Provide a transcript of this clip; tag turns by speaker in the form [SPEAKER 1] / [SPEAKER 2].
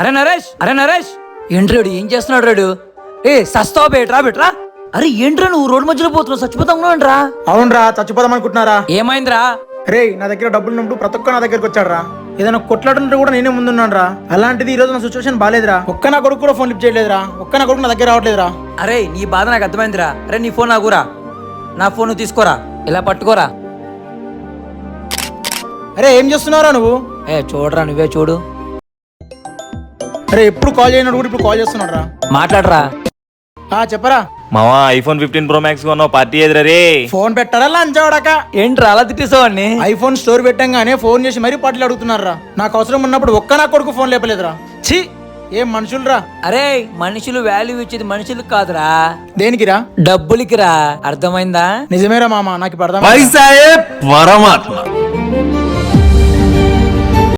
[SPEAKER 1] అరే నరేష్ ఏంట్రాడు ఏం చేస్తున్నాడు రాడు? ఏ సస్తావు బేట్రా. అరే ఏంట్రా నువ్వు రోడ్డు మధ్యలో పోతున్నావు, చచ్చిపోతావు రా.
[SPEAKER 2] అవునరా, చచ్చిపోదాం అనుకుంటున్నారా?
[SPEAKER 1] ఏమైందిరా?
[SPEAKER 2] రే, నా దగ్గర డబ్బులు ఉన్నప్పుడు ప్రతి ఒక్క నా దగ్గరకు వచ్చాడు రా. ఏదైనా కొట్లాడుంటే కూడా నేనే ముందున్నాను రా. అలాంటిది ఈ రోజు నా సిచ్యువేషన్ బాగాలేదురా. ఒక్క నా కొడుకు కూడా ఫోన్ లిఫ్ట్ చేయలేదురా. ఒక్క నా కొడుకు నా దగ్గర రావట్లేదురా.
[SPEAKER 1] అరే నీ బాధ నాకు అర్థమైందిరా. అరే నీ ఫోన్ నాకురా, నా ఫోన్ నువ్వు తీసుకోరా, ఇలా పట్టుకోరా.
[SPEAKER 2] అరే ఏం చేస్తున్నావురా నువ్వు?
[SPEAKER 1] చూడరా, నువ్వే చూడు.
[SPEAKER 2] అరే ఎప్పుడు కాల్ చేయనప్పుడు కూడా ఇప్పుడు కాల్ చేస్తున్నాడు రా.
[SPEAKER 1] మాట్లాడరా.
[SPEAKER 2] చెప్పరా
[SPEAKER 3] మావా. ఐఫోన్ 15 Pro Max కొన్నావు, పార్టీ ఎదురా రే.
[SPEAKER 2] ఫోన్ పెట్టారా లంచవాడక?
[SPEAKER 1] ఏంట్రా అలా తిట్టేసావని?
[SPEAKER 2] ఐఫోన్ స్టోర్ పెట్టంగానే ఫోన్ చేసి మరీ పాటలు అడుగుతున్నారా. నాకు అవసరం ఉన్నప్పుడు ఒక్క నా కొడుకు ఫోన్ లేపలేదురా. ఛీ, ఏం మనుషులరా.
[SPEAKER 1] అరే మనుషులు వాల్యూ ఇచ్చేది మనుషులకు కాదురా,
[SPEAKER 2] దేనికిరా?
[SPEAKER 1] డబ్బులకి రా. అర్థమైందా?
[SPEAKER 2] నిజమేరా మామ, నాకు ఇప్పుడు అర్థం.
[SPEAKER 3] పైసాయే పరమాత్మ.